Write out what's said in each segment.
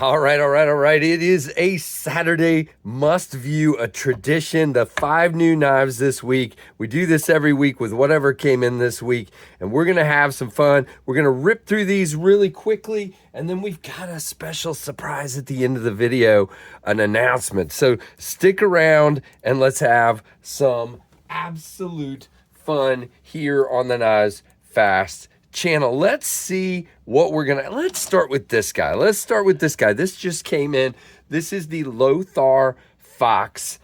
All right, all right, all right. It is a Saturday must view, a tradition. The 5 new knives this week. We do this every week with whatever came in this week, and we're going to have some fun. We're going to rip through these really quickly, and then we've got a special surprise at the end of the video, an announcement. So stick around and let's have some absolute fun here on the Knives Fast channel. Let's see what let's start with this guy. This just came in. This is the Lothar Fox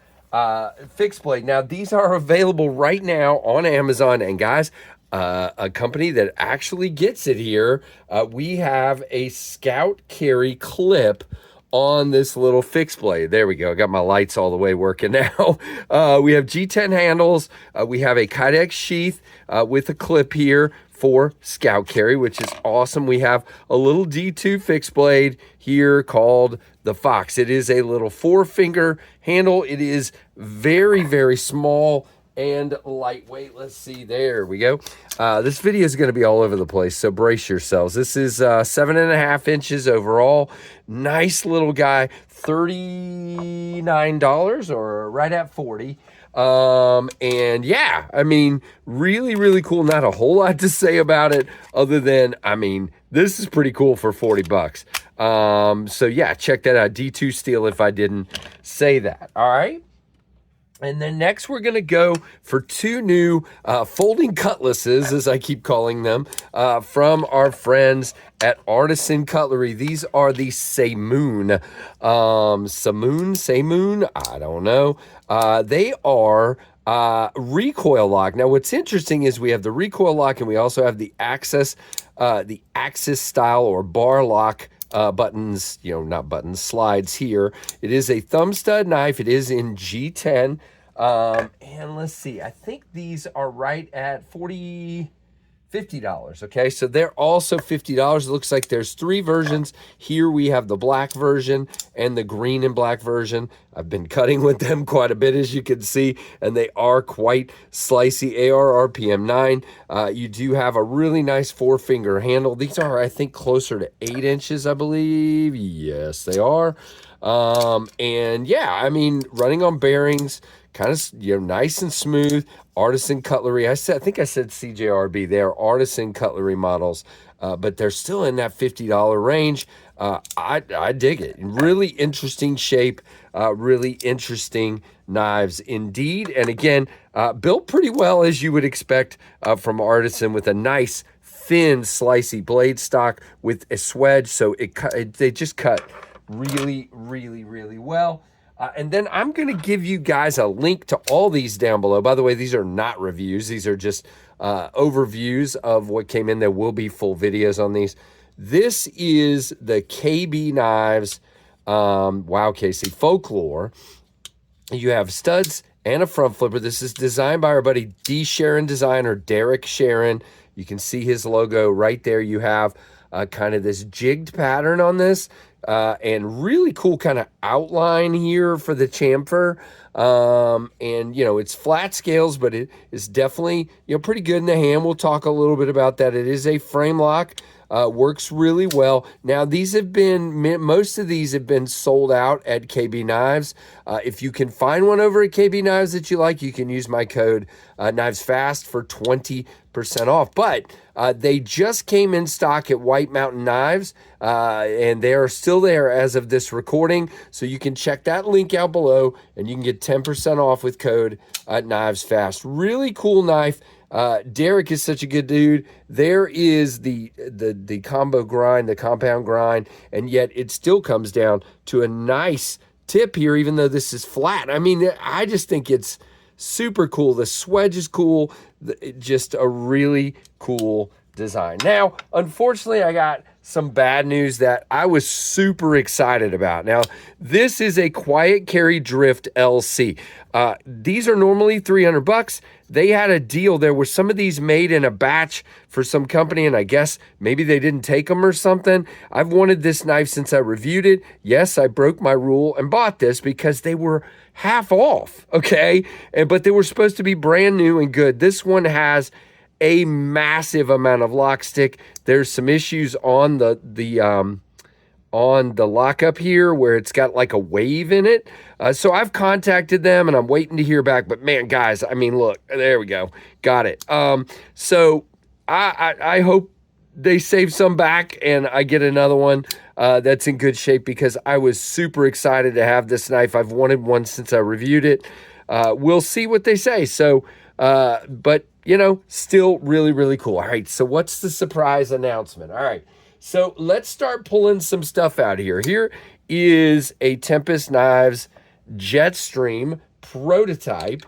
fixed blade. Now, these are available right now on Amazon. And guys, a company that actually gets it here, we have a Scout Carry clip on this little fixed blade. There we go. I got my lights all the way working now. We have G10 handles. We have a Kydex sheath with a clip here for Scout Carry, which is awesome. We have a little D2 fixed blade here called the Fox. It is a little 4-finger handle. It is very, very small and lightweight. Let's see. There we go. This video is going to be all over the place, so brace yourselves. This is 7.5 inches overall. Nice little guy. $39 or right at 40. And yeah, I mean, really, really cool. Not a whole lot to say about it other than, I mean, this is pretty cool for 40 bucks. So yeah, check that out. D2 steel if I didn't say that. All right. And then next we're going to go for 2 new folding cutlasses, as I keep calling them, from our friends at Artisan Cutlery. These are the Samoon. Samoon, I don't know. They are recoil lock. Now, what's interesting is we have the recoil lock and we also have the axis style or bar lock buttons, not buttons, slides here. It is a thumb stud knife. It is in G10. And let's see, I think these are right at $50. Okay, so they're also $50. It looks like there's 3 versions. Here we have the black version and the green and black version. I've been cutting with them quite a bit, as you can see, and they are quite slicey. AR RPM 9. You do have a really nice 4-finger handle. These are, I think, closer to 8 inches, I believe. Yes, they are. And yeah, I mean, running on bearings, kind of, nice and smooth. Artisan Cutlery. I think I said CJRB. They are Artisan Cutlery models, but they're still in that $50 range. I dig it. Really interesting shape, really interesting knives indeed. And again, built pretty well, as you would expect from Artisan, with a nice thin slicey blade stock with a swedge. So they just cut really, really, really well. And then I'm going to give you guys a link to all these down below. By the way, these are not reviews. These are just overviews of what came in. There will be full videos on these. This is the KB Knives, wow, Casey, Folklore. You have studs and a front flipper. This is designed by our buddy D. Sharon designer, Derek Sharon. You can see his logo right there. You have kind of this jigged pattern on this. And really cool kind of outline here for the chamfer. And, it's flat scales, but it is definitely, pretty good in the hand. We'll talk a little bit about that. It is a frame lock. Works really well. Now, most of these have been sold out at KB Knives. If you can find one over at KB Knives that you like, you can use my code KnivesFast for 20% off. But they just came in stock at White Mountain Knives, and they are still there as of this recording. So you can check that link out below, and you can get 10% off with code KnivesFast. Really cool knife. Derek is such a good dude. There is the combo grind, the compound grind, and yet it still comes down to a nice tip here, even though this is flat. I mean, I just think it's super cool. The swedge is cool. Just a really cool design. Now, unfortunately, I got some bad news that I was super excited about. Now, this is a Quiet Carry Drift LC. These are normally 300 bucks. They had a deal. There were some of these made in a batch for some company, and I guess maybe they didn't take them or something. I've wanted this knife since I reviewed it. Yes, I broke my rule and bought this because they were half off, okay? But they were supposed to be brand new and good. This one has a massive amount of lock stick. There's some issues on the on the lockup here where it's got like a wave in it. So I've contacted them and I'm waiting to hear back. But man, guys, I mean, look, there we go. Got it. So I hope they save some back and I get another one that's in good shape, because I was super excited to have this knife. I've wanted one since I reviewed it. We'll see what they say. So, but you know, still really, really cool. All right. So what's the surprise announcement? All right. So let's start pulling some stuff out here. Here is a Tempest Knives Jetstream prototype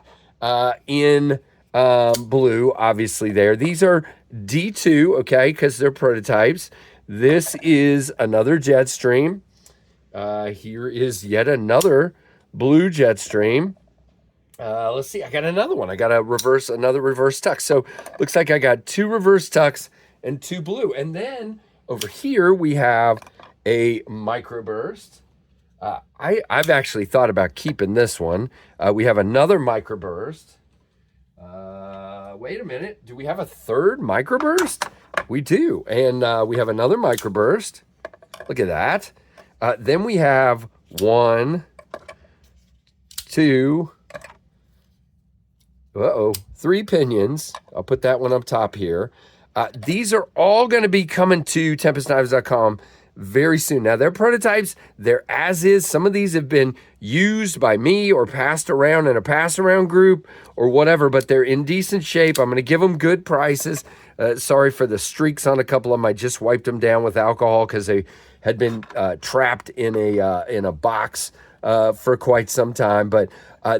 in blue, obviously there. These are D2, okay, because they're prototypes. This is another Jetstream. Here is yet another blue Jetstream. Let's see, I got another one. I got another reverse tuck. So looks like I got 2 reverse tucks and 2 blue. And then over here we have a microburst. I've actually thought about keeping this one. We have another microburst. Wait a minute. Do we have a third microburst? We do. And we have another microburst. Look at that. Then we have 1, 2, 3 pinions. I'll put that one up top here. These are all going to be coming to TempestKnives.com very soon. Now, they're prototypes. They're as is. Some of these have been used by me or passed around in a pass-around group or whatever, but they're in decent shape. I'm going to give them good prices. Sorry for the streaks on a couple of them. I just wiped them down with alcohol because they had been trapped in a box for quite some time. But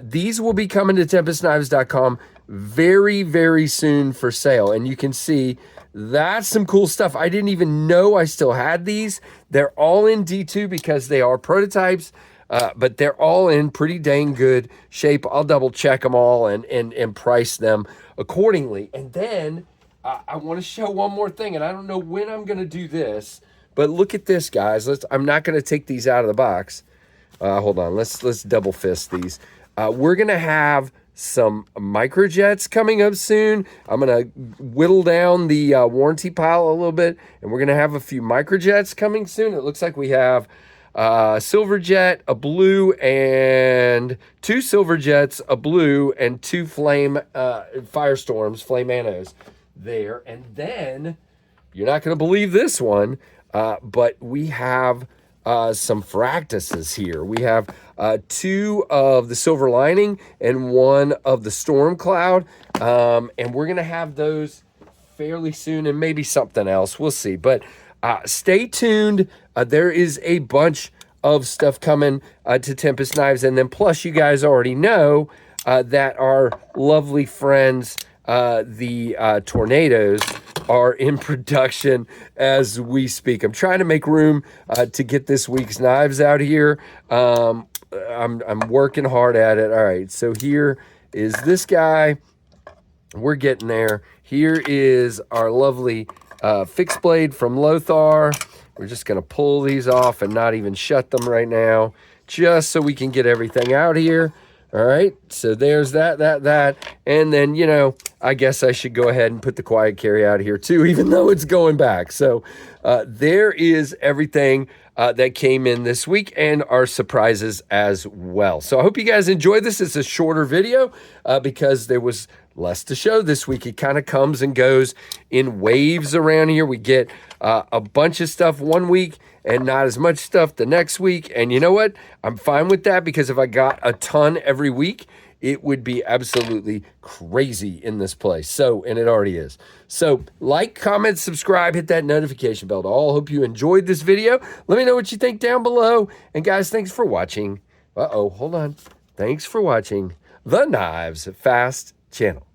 these will be coming to TempestKnives.com very, very soon for sale. And you can see that's some cool stuff. I didn't even know I still had these. They're all in D2 because they are prototypes, but they're all in pretty dang good shape. I'll double check them all and price them accordingly. And then I want to show one more thing, and I don't know when I'm going to do this, but look at this, guys. I'm not going to take these out of the box. Hold on. Let's double fist these. We're going to have some microjets coming up soon. I'm going to whittle down the warranty pile a little bit, and we're going to have a few microjets coming soon. It looks like we have silver jet, a blue, and 2 silver jets, a blue, and 2 flame firestorms, flame annos there. And then you're not going to believe this one, but we have some Fractuses here. We have 2 of the Silver Lining and 1 of the Storm Cloud, and we're going to have those fairly soon, and maybe something else. We'll see, but stay tuned. There is a bunch of stuff coming to Tempest Knives, and then plus you guys already know that our lovely friends, the Tornadoes, are in production as we speak. I'm trying to make room to get this week's knives out here. I'm working hard at it. All right, so here is this guy. We're getting there. Here is our lovely fixed blade from Lothar. We're just going to pull these off and not even shut them right now, just so we can get everything out here. All right, so there's that. And then, you know, I guess I should go ahead and put the quiet carry out here too, even though it's going back. So there is everything that came in this week and our surprises as well. So I hope you guys enjoyed this. It's a shorter video because there was less to show this week. It kind of comes and goes in waves around here. We get a bunch of stuff one week and not as much stuff the next week. And you know what? I'm fine with that, because if I got a ton every week, it would be absolutely crazy in this place. So, and it already is. So like, comment, subscribe, hit that notification bell to all. Hope you enjoyed this video. Let me know what you think down below. And guys, thanks for watching. Hold on. Thanks for watching the Knives Fast channel.